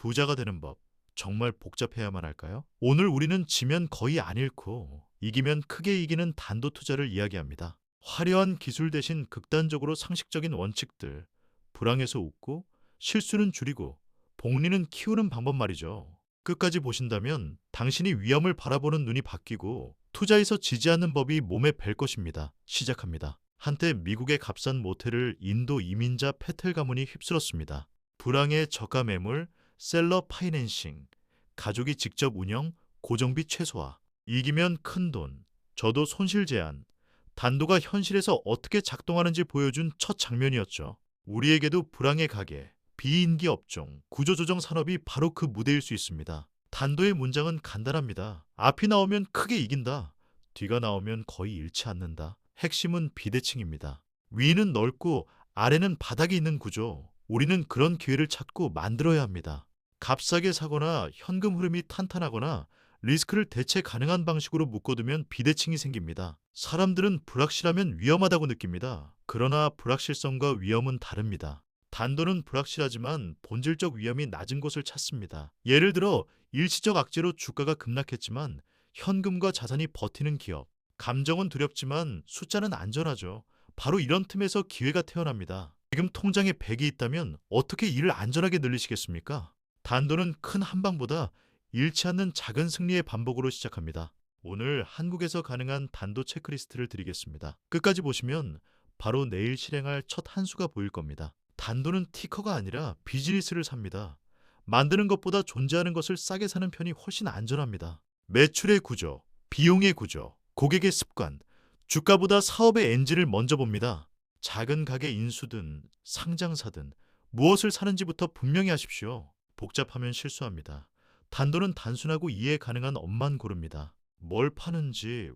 부자가 되는 법, 정말 복잡해야만 할까요? 오늘 우리는 지면 거의 안 잃고 이기면 크게 이기는 단도 투자를 이야기합니다. 화려한 기술 대신 극단적으로 상식적인 원칙들, 불황에서 웃고 실수는 줄이고 복리는 키우는 방법 말이죠. 끝까지 보신다면 당신이 위험을 바라보는 눈이 바뀌고 투자에서 지지 않는 법이 몸에 뵐 것입니다. 시작합니다. 한때 미국의 값싼 모텔을 인도 이민자 페텔 가문이 휩쓸었습니다. 불황의 저가 매물, 셀러 파이낸싱, 가족이 직접 운영, 고정비 최소화, 이기면 큰 돈, 저도 손실 제한, 단도가 현실에서 어떻게 작동하는지 보여준 첫 장면이었죠. 우리에게도 불황의 가게, 비인기 업종, 구조조정 산업이 바로 그 무대일 수 있습니다. 단도의 문장은 간단합니다. 앞이 나오면 크게 이긴다. 뒤가 나오면 거의 잃지 않는다. 핵심은 비대칭입니다. 위는 넓고 아래는 바닥이 있는 구조. 우리는 그런 기회를 찾고 만들어야 합니다. 값싸게 사거나 현금 흐름이 탄탄하거나 리스크를 대체 가능한 방식으로 묶어두면 비대칭이 생깁니다. 사람들은 불확실하면 위험하다고 느낍니다. 그러나 불확실성과 위험은 다릅니다. 단도는 불확실하지만 본질적 위험이 낮은 곳을 찾습니다. 예를 들어 일시적 악재로 주가가 급락했지만 현금과 자산이 버티는 기업. 감정은 두렵지만 숫자는 안전하죠. 바로 이런 틈에서 기회가 태어납니다. 지금 통장에 100이 있다면 어떻게 이를 안전하게 늘리시겠습니까? 단도는 큰 한방보다 잃지 않는 작은 승리의 반복으로 시작합니다. 오늘 한국에서 가능한 단도 체크리스트를 드리겠습니다. 끝까지 보시면 바로 내일 실행할 첫 한 수가 보일 겁니다. 단도는 티커가 아니라 비즈니스를 삽니다. 만드는 것보다 존재하는 것을 싸게 사는 편이 훨씬 안전합니다. 매출의 구조, 비용의 구조, 고객의 습관, 주가보다 사업의 엔진을 먼저 봅니다. 작은 가게 인수든 상장사든 무엇을 사는지부터 분명히 하십시오. 복잡하면 실수합니다. 단도는 단순하고 이해 가능한 업만 고릅니다. 뭘 파는지,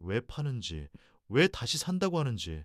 왜 다시 산다고 하는지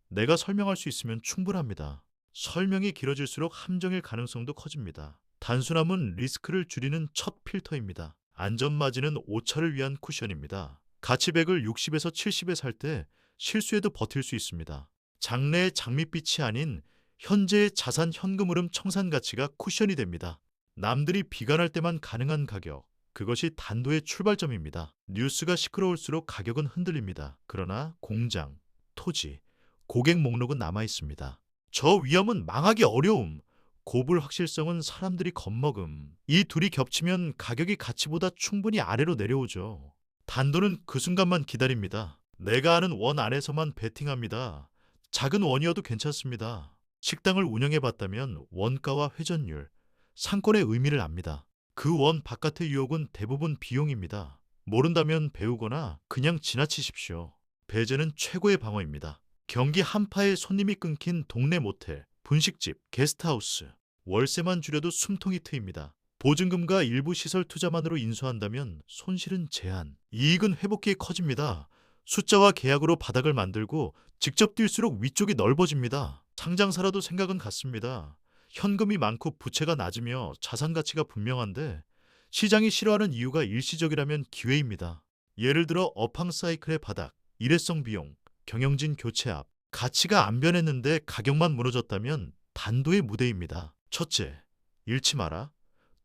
내가 설명할 수 있으면 충분합니다. 설명이 길어질수록 함정일 가능성도 커집니다. 단순함은 리스크를 줄이는 첫 필터입니다. 안전마진은 오차를 위한 쿠션입니다. 가치백을 60에서 70에 살 때 실수해도 버틸 수 있습니다. 장래의 장밋빛이 아닌 현재의 자산 현금 흐름 청산 가치가 쿠션이 됩니다. 남들이 비관할 때만 가능한 가격, 그것이 단도의 출발점입니다. 뉴스가 시끄러울수록 가격은 흔들립니다. 그러나 공장, 토지, 고객 목록은 남아 있습니다. 저 위험은 망하기 어려움, 고불 확실성은 사람들이 겁먹음. 이 둘이 겹치면 가격이 가치보다 충분히 아래로 내려오죠. 단도는 그 순간만 기다립니다. 내가 아는 원 안에서만 베팅합니다. 작은 원이어도 괜찮습니다. 식당을 운영해봤다면 원가와 회전율, 상권의 의미를 압니다. 그 원 바깥의 유혹은 대부분 비용입니다. 모른다면 배우거나 그냥 지나치십시오. 배제는 최고의 방어입니다. 경기 한파에 손님이 끊긴 동네 모텔, 분식집, 게스트하우스. 월세만 줄여도 숨통이 트입니다. 보증금과 일부 시설 투자만으로 인수한다면 손실은 제한, 이익은 회복기에 커집니다. 숫자와 계약으로 바닥을 만들고 직접 뛸수록 위쪽이 넓어집니다. 상장사라도 생각은 같습니다. 현금이 많고 부채가 낮으며 자산 가치가 분명한데 시장이 싫어하는 이유가 일시적이라면 기회입니다. 예를 들어 업황 사이클의 바닥, 일회성 비용, 경영진 교체압, 가치가 안 변했는데 가격만 무너졌다면 단도의 무대입니다. 첫째, 잃지 마라.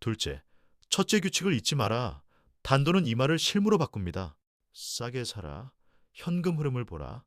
둘째, 첫째 규칙을 잊지 마라. 단도는 이 말을 실무로 바꿉니다. 싸게 사라. 현금 흐름을 보라.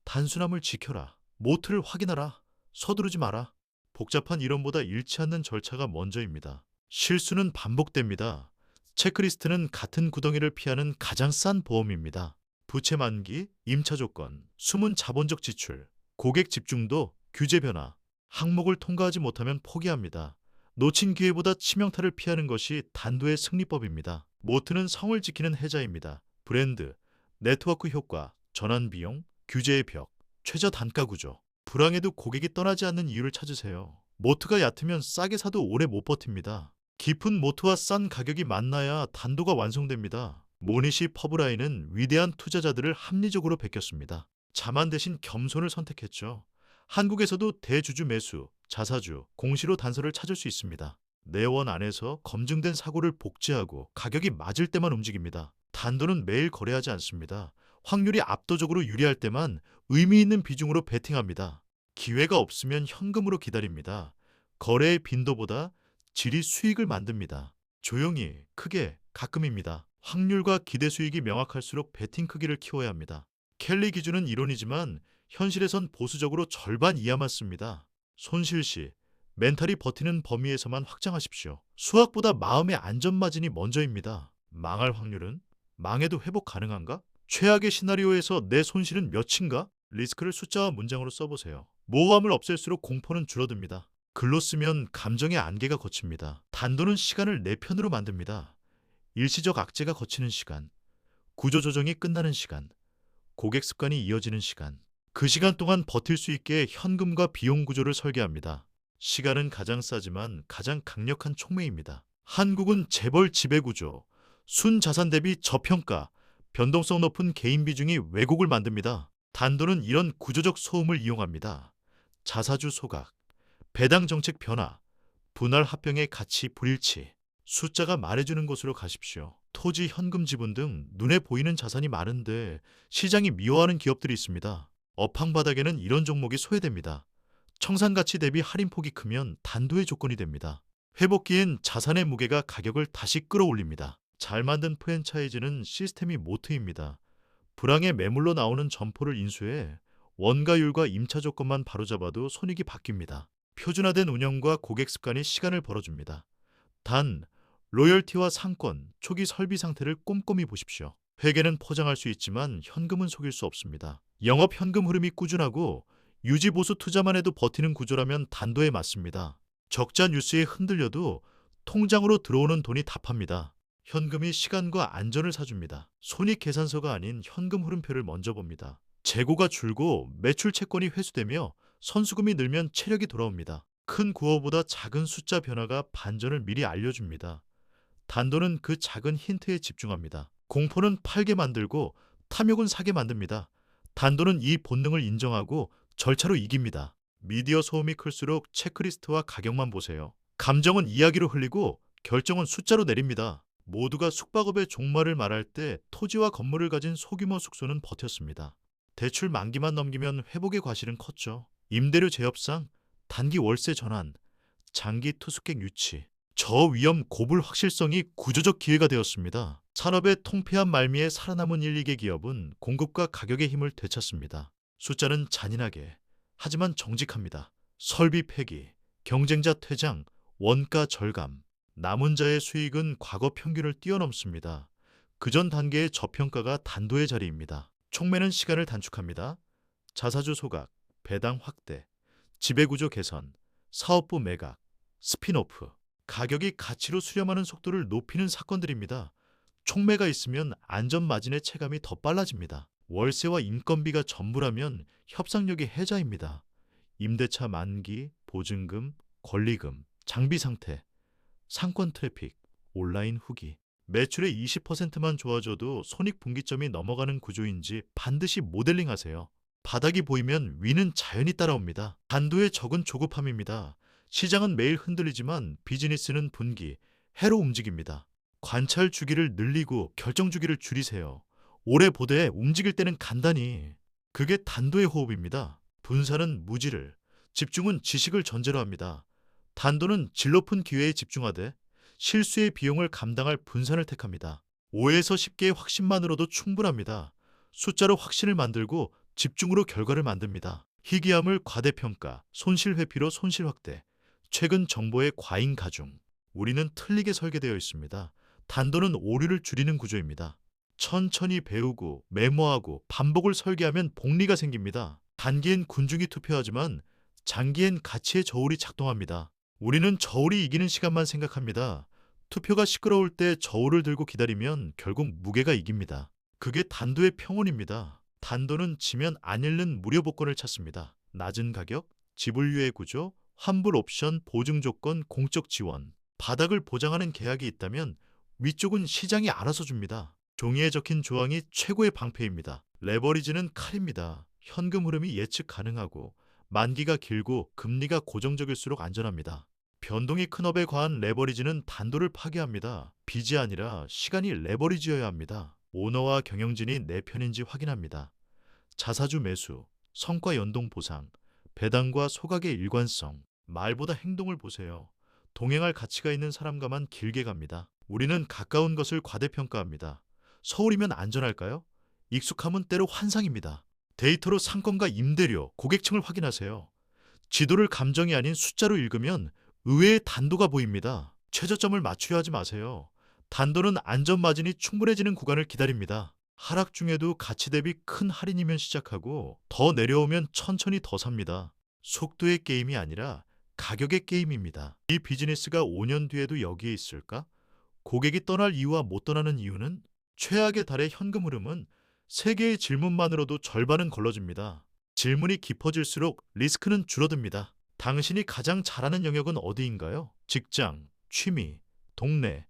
단순함을 지켜라. 모트를 확인하라. 서두르지 마라. 복잡한 이론보다 잃지 않는 절차가 먼저입니다. 실수는 반복됩니다. 체크리스트는 같은 구덩이를 피하는 가장 싼 보험입니다. 부채 만기, 임차 조건, 숨은 자본적 지출, 고객 집중도, 규제 변화, 항목을 통과하지 못하면 포기합니다. 놓친 기회보다 치명타를 피하는 것이 단도의 승리법입니다. 모트는 성을 지키는 해자입니다. 브랜드, 네트워크 효과, 전환 비용, 규제의 벽, 최저 단가 구조. 불황에도 고객이 떠나지 않는 이유를 찾으세요. 모트가 얕으면 싸게 사도 오래 못 버팁니다. 깊은 모트와 싼 가격이 만나야 단도가 완성됩니다. 모니시 퍼브라인은 위대한 투자자들을 합리적으로 베꼈습니다. 자만 대신 겸손을 선택했죠. 한국에서도 대주주 매수, 자사주, 공시로 단서를 찾을 수 있습니다. 내원 안에서 검증된 사고를 복제하고 가격이 맞을 때만 움직입니다. 단도는 매일 거래하지 않습니다. 확률이 압도적으로 유리할 때만 의미 있는 비중으로 베팅합니다. 기회가 없으면 현금으로 기다립니다. 거래의 빈도보다 질이 수익을 만듭니다. 조용히, 크게, 가끔입니다. 확률과 기대 수익이 명확할수록 베팅 크기를 키워야 합니다. 켈리 기준은 이론이지만 현실에선 보수적으로 절반 이하만 씁니다. 손실 시 멘탈이 버티는 범위에서만 확장하십시오. 수학보다 마음의 안전 마진이 먼저입니다. 망할 확률은? 망해도 회복 가능한가? 최악의 시나리오에서 내 손실은 몇인가? 리스크를 숫자와 문장으로 써보세요. 모호함을 없앨수록 공포는 줄어듭니다. 글로 쓰면 감정의 안개가 걷힙니다. 단도는 시간을 내 편으로 만듭니다. 일시적 악재가 걷히는 시간, 구조조정이 끝나는 시간, 고객 습관이 이어지는 시간. 그 시간 동안 버틸 수 있게 현금과 비용 구조를 설계합니다. 시간은 가장 싸지만 가장 강력한 촉매입니다. 한국은 재벌 지배구조, 순자산 대비 저평가, 변동성 높은 개인 비중이 왜곡을 만듭니다. 단도는 이런 구조적 소음을 이용합니다. 자사주 소각, 배당 정책 변화, 분할 합병의 가치 불일치, 숫자가 말해주는 곳으로 가십시오. 토지, 현금 지분 등 눈에 보이는 자산이 많은데 시장이 미워하는 기업들이 있습니다. 업황 바닥에는 이런 종목이 소외됩니다. 청산가치 대비 할인폭이 크면 단도의 조건이 됩니다. 회복기엔 자산의 무게가 가격을 다시 끌어올립니다. 잘 만든 프랜차이즈는 시스템이 모트입니다. 불황의 매물로 나오는 점포를 인수해 원가율과 임차 조건만 바로잡아도 손익이 바뀝니다. 표준화된 운영과 고객 습관이 시간을 벌어줍니다. 단, 로열티와 상권, 초기 설비 상태를 꼼꼼히 보십시오. 회계는 포장할 수 있지만 현금은 속일 수 없습니다. 영업 현금 흐름이 꾸준하고 유지 보수 투자만 해도 버티는 구조라면 단도에 맞습니다. 적자 뉴스에 흔들려도 통장으로 들어오는 돈이 답합니다. 현금이 시간과 안전을 사줍니다. 손익 계산서가 아닌 현금 흐름표를 먼저 봅니다. 재고가 줄고 매출 채권이 회수되며 선수금이 늘면 체력이 돌아옵니다. 큰 구호보다 작은 숫자 변화가 반전을 미리 알려줍니다. 단도는 그 작은 힌트에 집중합니다. 공포는 팔게 만들고 탐욕은 사게 만듭니다. 단도는 이 본능을 인정하고 절차로 이깁니다. 미디어 소음이 클수록 체크리스트와 가격만 보세요. 감정은 이야기로 흘리고 결정은 숫자로 내립니다. 모두가 숙박업의 종말을 말할 때 토지와 건물을 가진 소규모 숙소는 버텼습니다. 대출 만기만 넘기면 회복의 과실은 컸죠. 임대료 재협상, 단기 월세 전환, 장기 투숙객 유치, 저위험 고불 확실성이 구조적 기회가 되었습니다. 산업의 통폐합 말미에 살아남은 1, 2개 기업은 공급과 가격의 힘을 되찾습니다. 숫자는 잔인하게, 하지만 정직합니다. 설비 폐기, 경쟁자 퇴장, 원가 절감, 남은 자의 수익은 과거 평균을 뛰어넘습니다. 그전 단계의 저평가가 단도의 자리입니다. 촉매는 시간을 단축합니다. 자사주 소각, 배당 확대, 지배구조 개선, 사업부 매각, 스핀오프, 가격이 가치로 수렴하는 속도를 높이는 사건들입니다. 촉매가 있으면 안전마진의 체감이 더 빨라집니다. 월세와 인건비가 전부라면 협상력이 해자입니다. 임대차 만기, 보증금, 권리금, 장비 상태, 상권 트래픽, 온라인 후기. 매출의 20%만 좋아져도 손익분기점이 넘어가는 구조인지 반드시 모델링하세요. 바닥이 보이면 위는 자연히 따라옵니다. 단도의 적은 조급함입니다. 시장은 매일 흔들리지만 비즈니스는 분기, 해로 움직입니다. 관찰 주기를 늘리고 결정 주기를 줄이세요. 오래 보되 움직일 때는 간단히. 그게 단도의 호흡입니다. 분산은 무지를, 집중은 지식을 전제로 합니다. 단도는 질 높은 기회에 집중하되 실수의 비용을 감당할 분산을 택합니다. 5에서 10개의 확신만으로도 충분합니다. 숫자로 확신을 만들고 집중으로 결과를 만듭니다. 희귀함을 과대평가, 손실 회피로 손실 확대, 최근 정보의 과잉 가중. 우리는 틀리게 설계되어 있습니다. 단도는 오류를 줄이는 구조입니다. 천천히 배우고 메모하고 반복을 설계하면 복리가 생깁니다. 단기엔 군중이 투표하지만 장기엔 가치의 저울이 작동합니다. 우리는 저울이 이기는 시간만 생각합니다. 투표가 시끄러울 때 저울을 들고 기다리면 결국 무게가 이깁니다. 그게 단도의 평온입니다. 단도는 지면 안 잃는 무료 복권을 찾습니다. 낮은 가격, 지불유예 구조, 환불 옵션, 보증 조건, 공적 지원. 바닥을 보장하는 계약이 있다면 위쪽은 시장이 알아서 줍니다. 종이에 적힌 조항이 최고의 방패입니다. 레버리지는 칼입니다. 현금 흐름이 예측 가능하고 만기가 길고 금리가 고정적일수록 안전합니다. 변동이 큰 업에 과한 레버리지는 단도를 파괴합니다. 빚이 아니라 시간이 레버리지여야 합니다. 오너와 경영진이 내 편인지 확인합니다. 자사주 매수, 성과 연동 보상, 배당과 소각의 일관성. 말보다 행동을 보세요. 동행할 가치가 있는 사람과만 길게 갑니다. 우리는 가까운 것을 과대평가합니다. 서울이면 안전할까요? 익숙함은 때로 환상입니다. 데이터로 상권과 임대료, 고객층을 확인하세요. 지도를 감정이 아닌 숫자로 읽으면 의외의 단도가 보입니다. 최저점을 맞추려 하지 마세요. 단도는 안전 마진이 충분해지는 구간을 기다립니다. 하락 중에도 가치 대비 큰 할인이면 시작하고 더 내려오면 천천히 더 삽니다. 속도의 게임이 아니라 가격의 게임입니다. 이 비즈니스가 5년 뒤에도 여기에 있을까? 고객이 떠날 이유와 못 떠나는 이유는 최악의 달의 현금 흐름은 세 개의 질문만으로도 절반은 걸러집니다. 질문이 깊어질수록 리스크는 줄어듭니다. 당신이 가장 잘하는 영역은 어디인가요? 직장, 취미, 동네,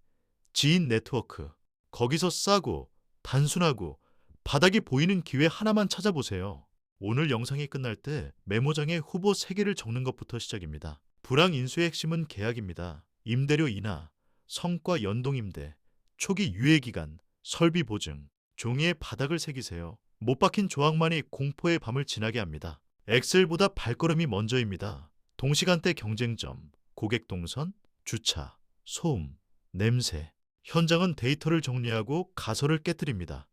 지인 네트워크. 거기서 싸고, 단순하고, 바닥이 보이는 기회 하나만 찾아보세요. 오늘 영상이 끝날 때 메모장에 후보 3개를 적는 것부터 시작입니다. 불황 인수의 핵심은 계약입니다. 임대료 인하, 성과 연동 임대, 초기 유예 기간, 설비 보증, 종이에 바닥을 새기세요. 못 박힌 조항만이 공포의 밤을 지나게 합니다. 엑셀보다 발걸음이 먼저입니다. 동시간대 경쟁점, 고객 동선, 주차, 소음, 냄새. 현장은 데이터를 정리하고 가설을 깨뜨립니다.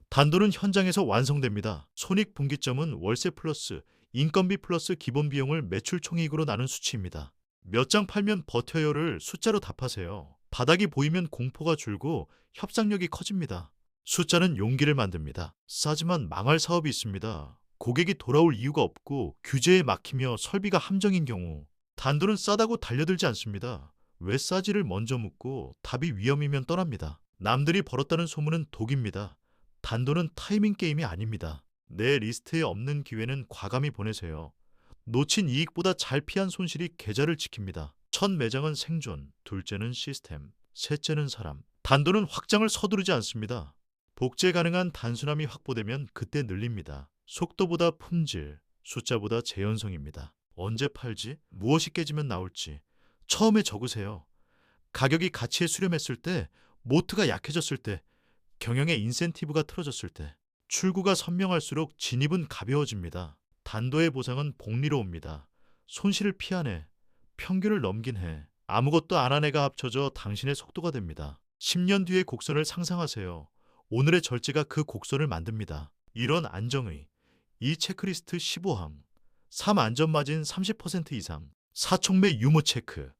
단도는 현장에서 완성됩니다. 손익분기점은 월세 플러스 인건비 플러스 기본 비용을 매출 총이익으로 나눈 수치입니다. 몇 장 팔면 버텨요를 숫자로 답하세요. 바닥이 보이면 공포가 줄고 협상력이 커집니다. 숫자는 용기를 만듭니다. 싸지만 망할 사업이 있습니다. 고객이 돌아올 이유가 없고 규제에 막히며 설비가 함정인 경우. 단도는 싸다고 달려들지 않습니다. 왜 싸지를 먼저 묻고 답이 위험이면 떠납니다. 남들이 벌었다는 소문은 독입니다. 단도는 타이밍 게임이 아닙니다. 내 리스트에 없는 기회는 과감히 보내세요. 놓친 이익보다 잘 피한 손실이 계좌를 지킵니다. 첫 매장은 생존, 둘째는 시스템, 셋째는 사람. 단도는 확장을 서두르지 않습니다. 복제 가능한 단순함이 확보되면 그때 늘립니다. 속도보다 품질, 숫자보다 재현성입니다. 언제 팔지? 무엇이 깨지면 나올지. 처음에 적으세요. 가격이 가치에 수렴했을 때, 모트가 약해졌을 때, 경영의 인센티브가 틀어졌을 때. 출구가 선명할수록 진입은 가벼워집니다. 단도의 보상은 복리로 옵니다. 손실을 피한 해, 평균을 넘긴 해, 아무것도 안 한 해가 합쳐져 당신의 속도가 됩니다. 10년 뒤의 곡선을 상상하세요. 오늘의 절제가 그 곡선을 만듭니다. 이런 안정의, 이 체크리스트 15항, 3 안전마진 30% 이상, 4촉매 유무 체크,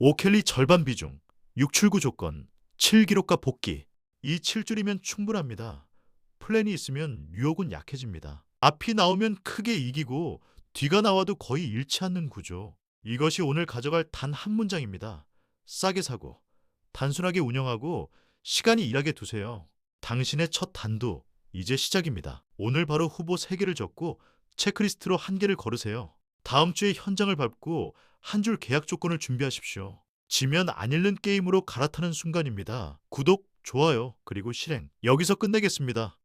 5켈리 절반 비중, 6출구 조건, 7기록과 복귀. 이 7줄이면 충분합니다. 플랜이 있으면 유혹은 약해집니다. 앞이 나오면 크게 이기고 뒤가 나와도 거의 잃지 않는 구조. 이것이 오늘 가져갈 단 한 문장입니다. 싸게 사고, 단순하게 운영하고 시간이 일하게 두세요. 당신의 첫 단도, 이제 시작입니다. 오늘 바로 후보 3개를 적고 체크리스트로 1개를 걸으세요. 다음 주에 현장을 밟고 한 줄 계약 조건을 준비하십시오. 지면 안 읽는 게임으로 갈아타는 순간입니다. 구독, 좋아요, 그리고 실행. 여기서 끝내겠습니다.